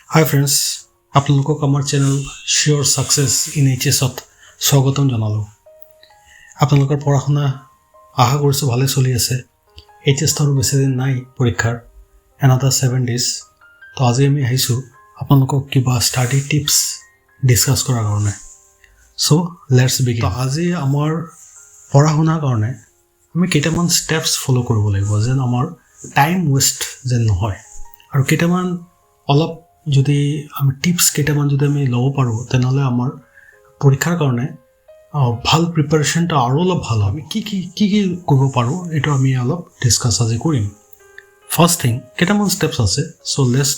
হাই friends, আপোনালোকক আমাৰ channel sure success in এইচএছত স্বাগতম জনালোঁ। আপোনালোকৰ পঢ়া শুনা আশা কৰিছোঁ ভালে চলি আছে। এইচএছটো আৰু বেছিদিন নাই পৰীক্ষাৰ, এনাডাৰ 7 days। তো আজি আমি আহিছোঁ আপোনালোকক কিবা ষ্টাডি টিপছ ডিছকাছ কৰাৰ কাৰণে। চ' লেটছ বিগিন। তো আজি আমাৰ পঢ়া শুনাৰ কাৰণে আমি কেইটামান ষ্টেপছ ফ'ল' কৰিব লাগিব, যেন আমাৰ টাইম ৱেষ্ট যেন নহয়, আৰু কেইটামান অলপ যদি আমি টিপছ কেইটামান যদি আমি ল'ব পাৰোঁ তেনেহ'লে আমাৰ পৰীক্ষাৰ কাৰণে ভাল প্ৰিপাৰেশ্যনটো আৰু অলপ ভাল হ'ব। আমি কি কৰিব পাৰোঁ এইটো আমি অলপ ডিছকাছ আজি কৰিম। ফাৰ্ষ্ট থিং, কেইটামান ষ্টেপছ আছে। So' let's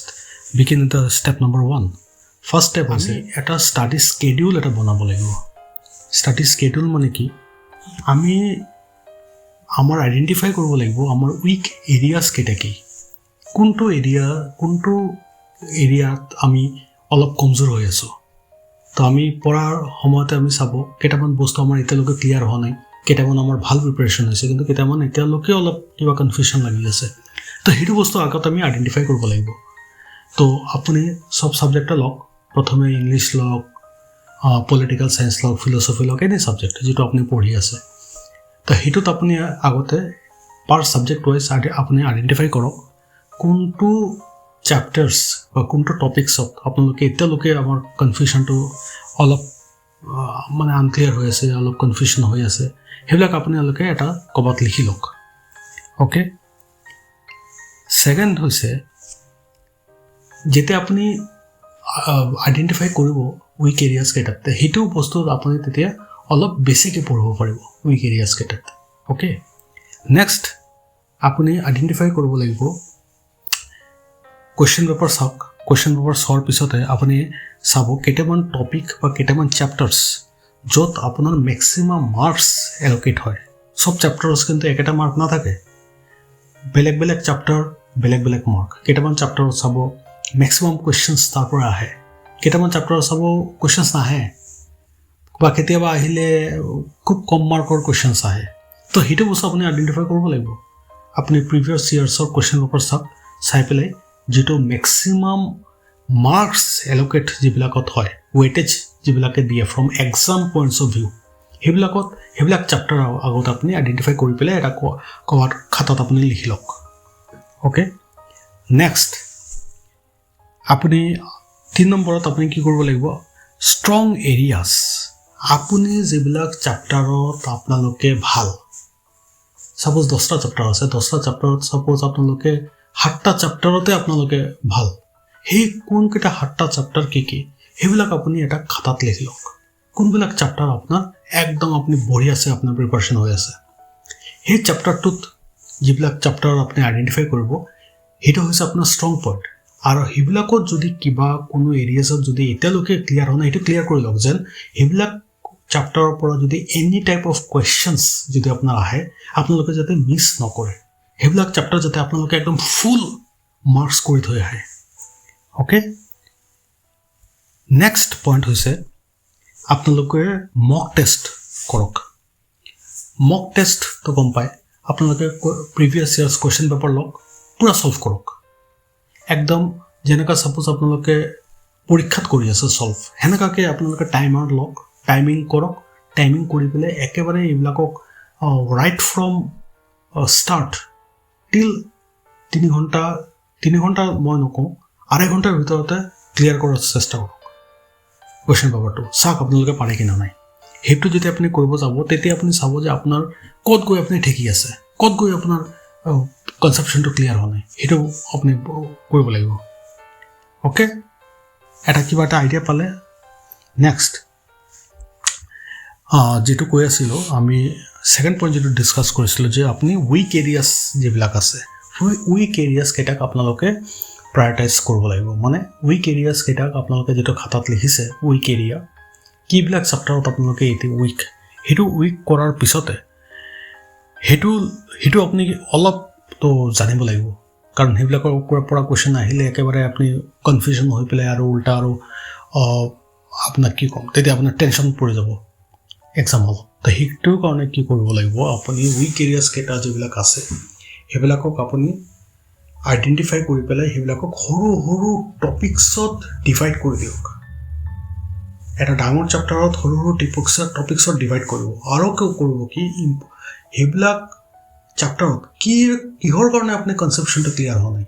begin the step number 1। First step হৈছে এটা ষ্টাডি স্কেডিউল এটা বনাব লাগিব। ষ্টাডি স্কেডিউল মানে কি, আমি আমাৰ আইডেণ্টিফাই কৰিব লাগিব আমাৰ উইক এৰিয়াছ কেইটা কি, কোনটো এৰিয়াত আমি অলপ কমজোৰ হৈ আছোঁ। তো আমি পঢ়াৰ সময়তে আমি চাব কেইটামান বস্তু আমাৰ এতিয়ালৈকে ক্লিয়াৰ হোৱা নাই, কেইটামান আমাৰ ভাল প্ৰিপাৰেশ্যন হৈছে কিন্তু কেইটামান এতিয়ালৈকে অলপ কিবা কনফিউশ্যন লাগি আছে। তো সেইটো বস্তু আগত আমি আইডেণ্টিফাই কৰিব লাগিব। তো আপুনি চব ছাবজেক্টে লওক, প্ৰথমে ইংলিছ লওক, পলিটিকেল চায়েন্স লওক, ফিল'চফি লওক, এনে ছাবজেক্ট যিটো আপুনি পঢ়ি আছে। তো সেইটোত আপুনি আগতে পাৰ ছাবজেক্ট ৱাইজ আপুনি আইডেণ্টিফাই কৰক কোনটো চেপ্টাৰ্ছ বা কোনটো টপিকছত আপোনালোকে এতিয়ালৈকে আমাৰ কনফিউশ্যনটো অলপ মানে আনক্লিয়াৰ হৈ আছে, অলপ কনফিউশ্যন হৈ আছে, সেইবিলাক আপোনালোকে এটা ক'ৰবাত লিখি লওক। অ'কে। ছেকেণ্ড হৈছে, যেতিয়া আপুনি আইডেণ্টিফাই কৰিব উইক এৰিয়াছ কেইটাত, সেইটো বস্তু আপুনি তেতিয়া অলপ বেছিকৈ পঢ়িব পাৰিব উইক এৰিয়াছ কেইটাত। অ'কে। নেক্সট আপুনি আইডেণ্টিফাই কৰিব লাগিব কুৱেশ্যন পেপাৰ চাওক। কুৱেশ্যন পেপাৰ চোৱাৰ পিছতে আপুনি চাব কেইটামান টপিক বা কেইটামান চেপ্টাৰ্ছ য'ত আপোনাৰ মেক্সিমাম মাৰ্কছ এল'কেট হয়। চব চেপ্টাৰ্ছ কিন্তু একেটা মাৰ্ক নাথাকে, বেলেগ বেলেগ চেপ্টাৰ বেলেগ বেলেগ মাৰ্ক। কেইটামান চেপ্টাৰত চাব মেক্সিমাম কুৱেশ্যনছ তাৰ পৰা আহে, কেইটামান চেপ্টাৰত চাব কুৱেশ্যনছ নাহে, বা কেতিয়াবা আহিলে খুব কম মাৰ্কৰ কুৱেশ্যনছ আহে। তো সেইটো বস্তু আপুনি আইডেণ্টিফাই কৰিব লাগিব। আপুনি প্ৰিভিয়াছ ইয়াৰ্ছৰ কুৱেশ্যন পেপাৰ চাওক, চাই পেলাই যিটো মেক্সিমাম মাৰ্কছ এল'কেট যিবিলাকত হয়, ৱেইটেজ যিবিলাকে দিয়ে from exam points of view, সেইবিলাক চেপ্টাৰ আগত আপুনি আইডেণ্টিফাই কৰি পেলাই এটা ক'ৰবাত খাতাত আপুনি লিখি লওক। অ'কে। নেক্সট আপুনি 3 নম্বৰত আপুনি কি কৰিব লাগিব, ষ্ট্ৰং এৰিয়াছ। আপুনি যিবিলাক চেপ্টাৰত আপোনালোকে ভাল, ছাপ'জ 10টা চেপ্টাৰ আছে, 10টা চেপ্টাৰত ছাপ'জ আপোনালোকে 7টা চেপ্টাৰতে আপোনালোকে ভাল, সেই কোনকেইটা 7টা চেপ্টাৰ কি সেইবিলাক আপুনি এটা খাতাত লিখি লওক। কোনবিলাক চেপ্টাৰ আপোনাৰ একদম আপুনি বঢ়ি আছে, আপোনাৰ প্ৰিপাৰেশ্যন হৈ আছে, সেই চেপ্টাৰটোত যিবিলাক চেপ্টাৰ আপুনি আইডেণ্টিফাই কৰিব সেইটো হৈছে আপোনাৰ ষ্ট্ৰং পইণ্ট। আৰু সেইবিলাকত যদি কিবা কোনো এৰিয়াছত যদি এতিয়ালৈকে ক্লিয়াৰ হোৱা নাই, সেইটো ক্লিয়াৰ কৰি লওক, যেন সেইবিলাক চেপ্টাৰৰ পৰা যদি এনি টাইপ অফ কুৱেশ্যনছ যদি আপোনাৰ আহে আপোনালোকে যাতে মিছ নকৰে, সেইবিলাক চেপ্টাৰ যাতে আপোনালোকে একদম ফুল মাৰ্কছ কৰি থৈ আহে। অ'কে। নেক্সট পইণ্ট হৈছে আপোনালোকে মক টেষ্ট কৰক। মক টেষ্টটো গম পায়, আপোনালোকে প্ৰিভিয়াছ ইয়াৰ্ছ কুৱেশ্যন পেপাৰ লওক, পূৰা ছল্ভ কৰক। একদম যেনেকুৱা ছাপ'জ আপোনালোকে পৰীক্ষাত কৰি আছে ছল্ভ, সেনেকুৱাকৈ আপোনালোকে টাইমাৰ লওক, টাইমিং কৰক। টাইমিং কৰি পেলাই একেবাৰে এইবিলাকক ৰাইট ফ্ৰম ষ্টাৰ্ট টিল 3 ঘণ্টা মই নকওঁ, 2.5 ঘণ্টাৰ ভিতৰতে ক্লিয়াৰ কৰাৰ চেষ্টা কৰক কুৱেশ্যন পেপাৰটো। চাওক আপোনালোকে পাৰে কিনা নাই। সেইটো যদি আপুনি কৰিব যাব তেতিয়া আপুনি চাব যে আপোনাৰ ক'ত গৈ আপুনি ঠেকি আছে, ক'ত গৈ আপোনাৰ কনচেপশ্যনটো ক্লিয়াৰ হোৱা নাই, সেইটো আপুনি কৰিব লাগিব। অ'কে। কিবা এটা আইডিয়া পালে। নেক্সট যিটো কৈ আছিলোঁ আমি, ছেকেণ্ড পইণ্ট যিটো ডিছকাছ কৰিছিলোঁ যে আপুনি উইক এৰিয়াছ যিবিলাক আছে, উইক এৰিয়াছ কেইটাক আপোনালোকে প্ৰায়ৰিটাইজ কৰিব লাগিব। মানে উইক এৰিয়াছ কেইটাক আপোনালোকে যিটো খাতাত লিখিছে উইক এৰিয়া, কিবিলাক চেপ্টাৰত আপোনালোকে এতিয়া উইক, সেইটো উইক কৰাৰ পিছতে সেইটো আপুনি অলপতো জানিব লাগিব, কাৰণ সেইবিলাকৰ পৰা কুৱেশ্যন আহিলে একেবাৰে আপুনি কনফিউজন হৈ পেলাই আৰু উল্টা আৰু আপোনাক কি ক'ম, তেতিয়া আপোনাৰ টেনশ্যন পৰি যাব এক্সাম হ'ল। তো সেইটোৰ কাৰণে কি কৰিব লাগিব, আপুনি উইক এৰিয়াছ কেইটা যিবিলাক আছে সেইবিলাকক আপুনি আইডেণ্টিফাই কৰি পেলাই সেইবিলাকক সৰু সৰু টপিকছত ডিভাইড কৰি দিয়ক এটা ডাঙৰ চেপ্টাৰত সৰু সৰু টপিকছত ডিভাইড কৰিব আৰু কৰিব কি সেইবিলাক চেপ্টাৰত কিহৰ কাৰণে আপুনি কনচেপশ্যনটো ক্লিয়াৰ হোৱা নাই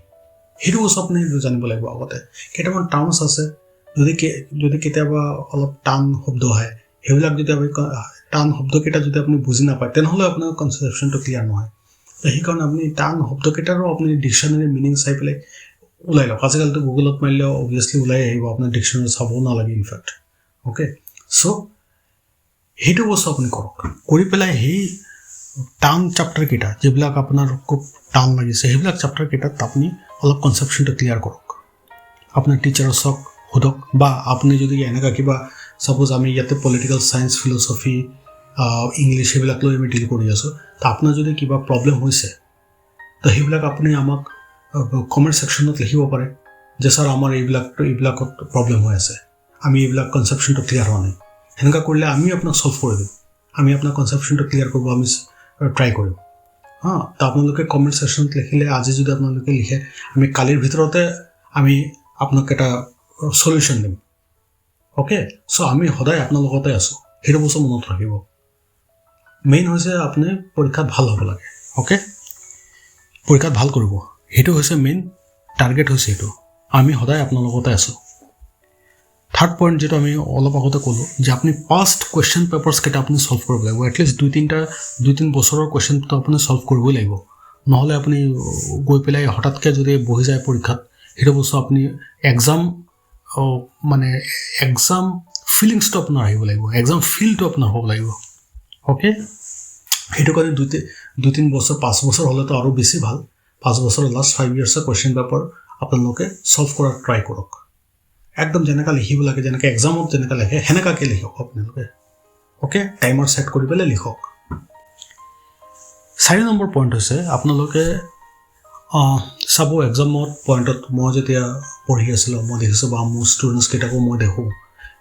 সেইটো বস্তু আপুনি জানিব লাগিব আগতে কেইটামান টাৰ্মছ আছে যদি কেতিয়াবা অলপ টান শব্দ আহে সেইবিলাক যদি আপুনি টান শব্দকেইটা যদি আপুনি বুজি নাপায় তেনেহ'লে আপোনাৰ কনচেপশ্যনটো ক্লিয়াৰ নহয় সেইকাৰণে আপুনি টান শব্দকেইটাৰো আপুনি ডিকশ্যনেৰী মিনিং চাই পেলাই ওলাই লওক আজিকালিতো গুগলত মাৰিলেও অবভিয়াছলি ওলাই আহিব আপোনাৰ ডিকশ্যনেৰী চাবও নালাগে ইনফেক্ট অ'কে চ' সেইটো বস্তু আপুনি কৰক কৰি পেলাই সেই টান চেপ্টাৰকেইটা যিবিলাক আপোনাৰ খুব টান লাগিছে সেইবিলাক চেপ্টাৰকেইটাত আপুনি অলপ কনচেপশ্যনটো ক্লিয়াৰ কৰক আপোনাৰ টিচাৰক সোধক বা আপুনি যদি এনেকুৱা কিবা ছাপ'জ আমি ইয়াতে পলিটিকেল ছায়েন্স ফিল'চফি ইংলিছ সেইবিলাক লৈ আমি ডিল কৰি আছোঁ তো আপোনাৰ যদি কিবা প্ৰব্লেম হৈছে তো সেইবিলাক আপুনি আমাক কমেণ্ট ছেকশ্যনত লিখিব পাৰে যে ছাৰ আমাৰ এইবিলাকত প্ৰব্লেম হৈ আছে আমি এইবিলাক কনচেপশ্যনটো ক্লিয়াৰ হোৱা নাই সেনেকুৱা কৰিলে আমি আপোনাক ছল্ভ কৰি দিম আমি আপোনাৰ কনচেপশ্যনটো ক্লিয়াৰ কৰিব আমি ট্ৰাই কৰিম তো আপোনালোকে কমেণ্ট ছেকশ্যনত লিখিলে আজি যদি আপোনালোকে লিখে আমি কালিৰ ভিতৰতে আমি আপোনাক এটা সলিউশ্যন দিম অ'কে চ' আমি সদায় আপোনাৰ লগতে আছোঁ সেইটো বস্তু মনত ৰাখিব মেইন হৈছে আপুনি পৰীক্ষাত ভাল হ'ব লাগে অ'কে পৰীক্ষাত ভাল কৰিব সেইটো হৈছে মেইন টাৰ্গেট হৈছে এইটো আমি সদায় আপোনাৰ লগতে আছোঁ থাৰ্ড পইণ্ট যিটো আমি অলপ আগতে ক'লোঁ যে আপুনি পাষ্ট কুৱেশ্যন পেপাৰ্ছকেইটা আপুনি ছল্ভ কৰিব লাগিব এটলিষ্ট দুই তিনি বছৰৰ কুৱেশ্যনটো আপুনি ছল্ভ কৰিবই লাগিব নহ'লে আপুনি গৈ পেলাই হঠাৎকৈ যদি বহি যায় পৰীক্ষাত সেইটো বস্তু আপুনি এক্সাম ফিলিংছটো আপোনাৰ আহিব লাগিব এক্সাম ফিলটো আপোনাৰ হ'ব লাগিব অ'কে সেইটো কাৰণে দুই তিনি বছৰ 5 বছৰ হ'লেতো আৰু বেছি ভাল 5 বছৰৰ লাষ্ট 5 ইয়াৰ্ছৰ কুৱেশ্যন পেপাৰ আপোনালোকে ছল্ভ কৰাৰ ট্ৰাই কৰক একদম যেনেকৈ লিখিব লাগে যেনেকৈ এক্সামত যেনেকৈ লিখে সেনেকুৱাকৈ লিখক আপোনালোকে অ'কে টাইমাৰ ছেট কৰি পেলাই লিখক 4 নম্বৰ পইণ্ট হৈছে আপোনালোকে চাব এক্সামত পইণ্টত মই যেতিয়া পঢ়ি আছিলোঁ মই দেখিছোঁ বা মোৰ ষ্টুডেণ্টছকেইটাকো মই দেখোঁ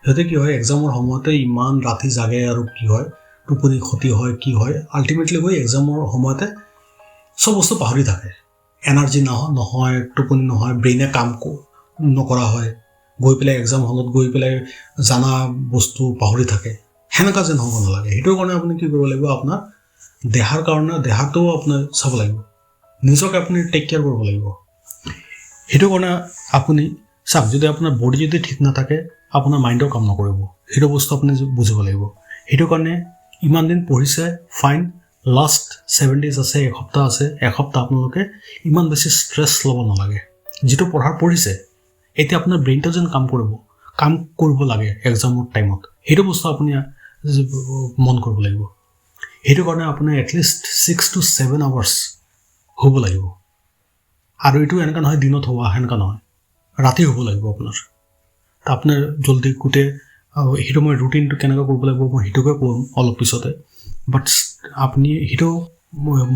সিহঁতে কি হয় এক্সামৰ সময়তে ইমান ৰাতি জাগে আৰু কি হয় টোপনি ক্ষতি হয় কি হয় আল্টিমেটলি গৈ এক্সামৰ সময়তে চব বস্তু পাহৰি থাকে এনাৰ্জি নহয় টোপনি নহয় ব্ৰেইনে কাম নকৰা হয় গৈ পেলাই এক্সাম হলত গৈ পেলাই জানা বস্তু পাহৰি থাকে সেনেকুৱা যেন হ'ব নালাগে সেইটোৰ কাৰণে আপুনি কি কৰিব লাগিব আপোনাৰ দেহাৰ কাৰণে দেহাটোও আপোনাৰ চাব লাগিব নিজকে আপুনি টেক কেয়াৰ কৰিব লাগিব সেইটো কাৰণে আপুনি চাওক যদি আপোনাৰ বডি যদি ঠিক নাথাকে আপোনাৰ মাইণ্ডৰ কাম নকৰিব সেইটো বস্তু আপুনি বুজিব লাগিব সেইটো কাৰণে ইমান দিন পঢ়িছে ফাইন লাষ্ট 7 days আছে এসপ্তাহ আছে এসপ্তাহ আপোনালোকে ইমান বেছি ষ্ট্ৰেছ ল'ব নালাগে যিটো পঢ়িছে এতিয়া আপোনাৰ ব্ৰেইনটো যেন কাম কৰিব লাগে এক্সামৰ টাইমত সেইটো বস্তু আপুনি মন কৰিব লাগিব সেইটো কাৰণে আপোনাৰ এটলিষ্ট 6 to 7 hours হ'ব লাগিব আৰু এইটো এনেকুৱা নহয় দিনত হোৱা সেনেকুৱা নহয় ৰাতি হ'ব লাগিব আপোনাৰ জলদি গোটেই সেইটো মই ৰুটিনটো কেনেকৈ কৰিব লাগিব মই সেইটোকে ক'ম অলপ পিছতে বাট আপুনি সেইটো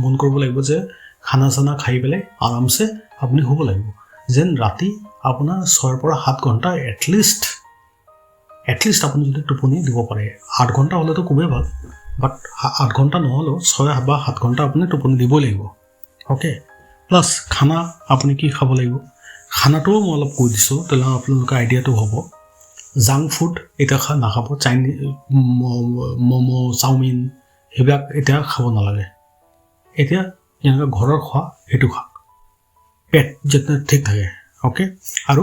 মন কৰিব লাগিব যে খানা চানা খাই পেলাই আৰামছে আপুনি হ'ব লাগিব যেন ৰাতি আপোনাৰ 6 পৰা 7 ঘণ্টা এটলিষ্ট আপুনি যদি টোপনি দিব পাৰে 8 ঘণ্টা হ'লেতো খুবেই ভাল বাট 8 ঘণ্টা নহ'লেও 6 বা 7 ঘণ্টা আপুনি টোপনি দিবই লাগিব অ'কে প্লাছ খানা আপুনি কি খাব লাগিব খানাটোও মই অলপ কৈ দিছোঁ তেনেহ'লে আপোনালোকৰ আইডিয়াটো হ'ব জাংক ফুড এতিয়া নাখাব চাইনিজ ম'ম' চাওমিন সেইবিলাক এতিয়া খাব নালাগে এতিয়া যেনেকৈ ঘৰৰ খোৱা সেইটো খাওক পেট যেতিয়া ঠিক থাকে অ'কে আৰু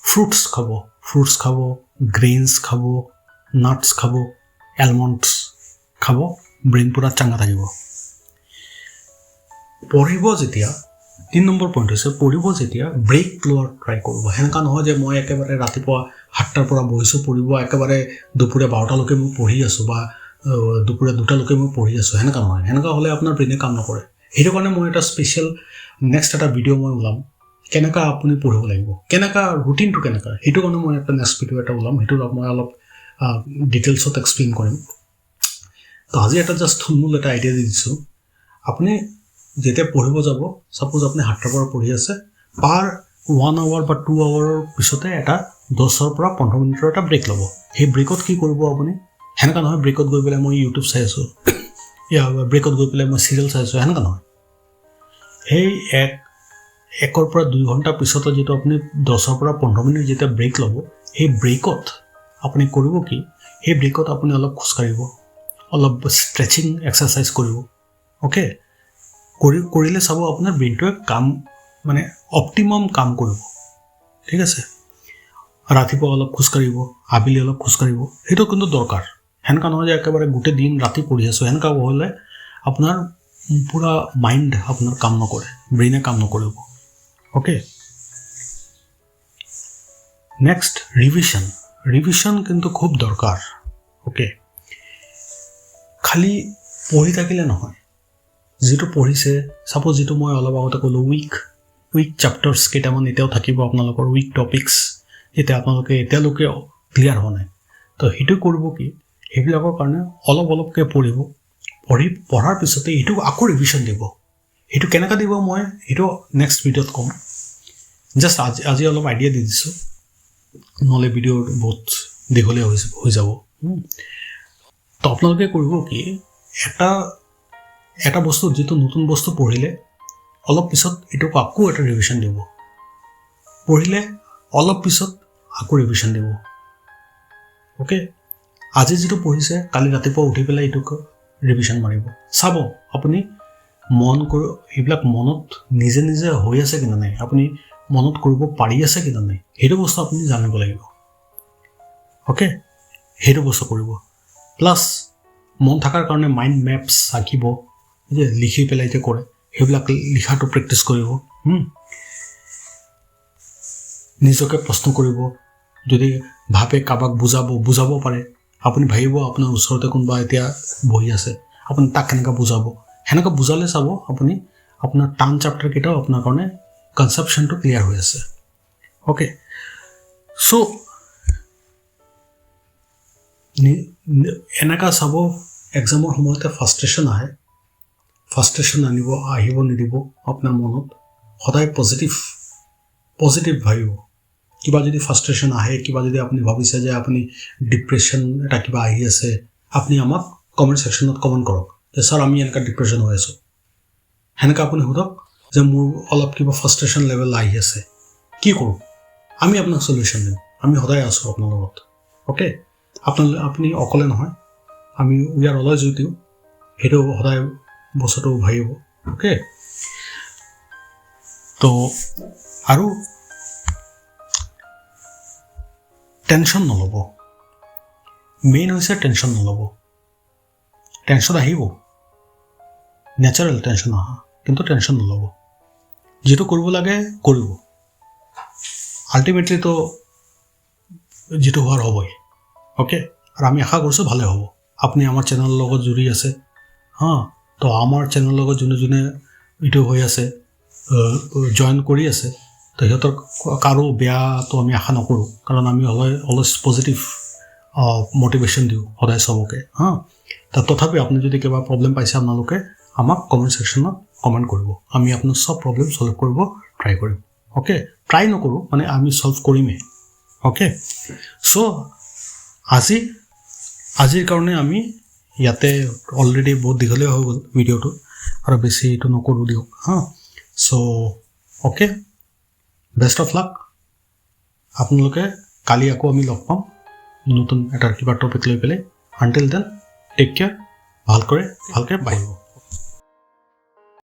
ফ্ৰুটছ খাব গ্ৰেইনছ খাব নাটছ খাব এলমণ্ডছ খাব ব্ৰেইন পূৰা চাংগা থাকিব পঢ়িব যেতিয়া 3 নম্বৰ পইণ্ট হৈছে পঢ়িব যেতিয়া ব্ৰেক লোৱাৰ ট্ৰাই কৰিব সেনেকুৱা নহয় যে মই একেবাৰে ৰাতিপুৱা 7টাৰ পৰা বহিছোঁ পঢ়িব একেবাৰে দুপৰীয়া 12টালৈকে মই পঢ়ি আছোঁ বা দুপৰীয়া 2টালৈকে মই পঢ়ি আছোঁ সেনেকুৱা নহয় সেনেকুৱা হ'লে আপোনাৰ ব্ৰেইনে কাম নকৰে সেইটো কাৰণে মই এটা স্পেচিয়েল নেক্সট এটা ভিডিঅ' মই ওলাম কেনেকুৱা আপুনি পঢ়িব লাগিব কেনেকুৱা ৰুটিনটো কেনেকুৱা সেইটো কাৰণে মই এটা নেক্সট ভিডিঅ' এটা ওলাম সেইটো মই অলপ ডিটেইলছত এক্সপ্লেইন কৰিম তো আজি এটা জাষ্ট থুলমূল এটা আইডিয়া দি দিছোঁ আপুনি যেতিয়া পঢ়িব যাব ছাপ'জ আপুনি 7টাৰ পৰা পঢ়ি আছে পাৰ 1 hour বা 2 hourৰ পিছতে এটা 10 পৰা 15 মিনিটৰ এটা ব্ৰেক ল'ব সেই ব্ৰেকত কি কৰিব আপুনি সেনেকুৱা নহয় ব্ৰেকত গৈ পেলাই মই ইউটিউব চাই আছোঁ ব্ৰেকত গৈ পেলাই মই চিৰিয়েল চাই আছোঁ সেনেকুৱা নহয় সেই 1 পৰা 2 ঘণ্টা পিছত যেটো আপুনি 10 পৰা 15 মিনিট যেতিয়া ব্ৰেক ল'ব সেই ব্ৰেকত আপুনি কৰিব কি সেই ব্ৰেকত আপুনি অলপ খোজ কাঢ়িব অলপ ষ্ট্ৰেচিং এক্সাৰসাইজ কৰিব ওকে কৰিলে চাব আপোনাৰ ব্ৰেইনটোৱে কাম মানে অপটিমাম কাম কৰিব ঠিক আছে ৰাতিপুৱা অলপ খোজ কাঢ়িব আবেলি অলপ খোজ কাঢ়িব সেইটো কিন্তু দৰকাৰ হেনকা নহয় যে একেবাৰে গোটেই দিন ৰাতি পঢ়ি আছো হেনকা হ'লে আপোনাৰ পুৰা মাইন্ড আপোনাৰ কাম নকৰে ব্ৰেইনে কাম নকৰিব ওকে নেক্সট ৰিভিজন কিন্তু খুব দৰকাৰ ওকে খালি পঢ়ি থাকিলে নহয় যেটো পঢ়িছে সাপোজ যেটো মই অলপ আগতে ক'লো উইক চ্যাপ্টাৰছ কেইটামান এতিয়াও থাকিব আপোনালোকৰ উইক টপিকস যেটা আপোনালোকে এতিয়ালৈকে ক্লিয়াৰ হোৱা নাই তো হেতু কৰিব কি হেবিলাকৰ কাৰণে অলপকৈ পঢ়াৰ পিছতে এটো আকৌ ৰিভিজন দিব এটো কেনেকা দিব মই এটো নেক্সট ভিডিঅত কম জাস্ট আজি অলপ আইডিয়া দি দিছো নহলে ভিডিঅ বহুত দীঘলীয়া হৈ যাব তো আপোনালোকে কৰিব কি এটা বস্তু যেটো নতুন বস্তু পঢ়িলে অলপ পিছত এটো আকৌ এটা ৰিভিজন দিব পঢ়িলে অলপ পিছত আকৌ ৰিভিজন দিব ওকে আজি যেটো পঢ়িছে কালি ৰাতিপুৱা উঠি পেলাই এটো ৰিভিজন মাৰিব চাব আপুনি মন কৰি এইবিলাক মনত নিজে হৈ আছে কিনা নাই আপুনি মনত কৰিব পাৰি আছে কিনা নাই হেতু বস্তু আপুনি জানিব লাগিব ওকে হেতু বস্তু কৰিব প্লাস মন থাকাৰ কাৰণে মাইন্ড মেপছ আঁকিব যে লিখি পেলাই যে কৰে হেবিলাক লিখাটো প্ৰেক্টিস কৰিব নিজকে প্ৰশ্ন কৰিব যদি ভাবে কাবাক বুজাব পাৰে আপুনি ভাবিব আপোনাৰ ওচৰতে কোনবা এতিয়া বহি আছে আপুনি তাক কেনেকা বুজাব হেনকা বুজালে চাব আপুনি আপোনাৰ টান চ্যাপ্টাৰ কেইটাও আপোনাৰ কাৰণে কনসেপচনটো ক্লিয়াৰ হৈ আছে ওকে সো এনেকা চাব এক্সামৰ সময়তে ফ্ৰাষ্ট্ৰেচন আহিব নিদিব আপোনাৰ মনত সদায় পজিটিভ ভাবিব কিবা যদি ফ্ৰাষ্ট্ৰেচন আহে কিবা যদি আপুনি ভাবিছে যে আপুনি ডিপ্ৰেছন এটা কিবা আহি আছে আপুনি আমাক কমেন্ট সেকশনত কমেন্ট কৰক যে স্যাৰ আমি এনেকা ডিপ্ৰেছন হৈ আছো হেনকা আপুনি হুদক যে মোৰ অলপ কিবা ফ্ৰাষ্ট্ৰেচন লেভেল আহি আছে কি কৰো আমি আপোনাক সলিউশন দিম আমি সদায় আছো আপোনাৰ লগত ওকে আপুনি অকলে নহয় আমি we are always with you হেতু সদায় বছটো ভাবিব ওকে তো আৰু টেনশন নলব মেইন হৈছে টেনশন নলব টেনশন আহিব ন্যাচাৰাল টেনশন আহা কিন্তু টেনশন নলব যেটো কৰিব লাগে কৰিব আলটিমেটলি তো যেটো হোৱাৰ হ'বই ওকে আৰু আমি আশা কৰিছো ভালে হ'ব আপুনি আমাৰ চেনেলৰ লগত জুৰি আছে তো আমাৰ চেনেলৰ লগত যোনে ভিডিঅ হৈ আছে জয়েন কৰি আছে তো হেতৰ কাৰো বেয়া তো আমি আশা নকৰো কাৰণ আমি অলৱেজ পজিটিভ মোটিভেশন দিও সদায় সবকে তথাপি আপুনি যদি কিবা প্ৰবলেম পাইছে আপোনালোকে আমাক কমেন্ট সেকশনত কমেন্ট কৰিব আমি আপোনাৰ সব প্ৰবলেম সলভ কৰিব ট্ৰাই কৰিম ওকে ট্ৰাই নকৰো মানে আমি সলভ কৰিমে ওকে সো আজিৰ কাৰণে আমি ইয়াতে অলৰেডি বহুত দীঘলীয়া হৈ গ'ল ভিডিঅটো আৰু বেছি এটো নকৰো দিওক so okay best of luck আপোনালোকে কালি আকৌ আমি লগ পাম নতুন এটা কিবা টপিক লৈ পেলাই আনটিল দেন টেক কেয়াৰ ভালকৈ বাঢ়িব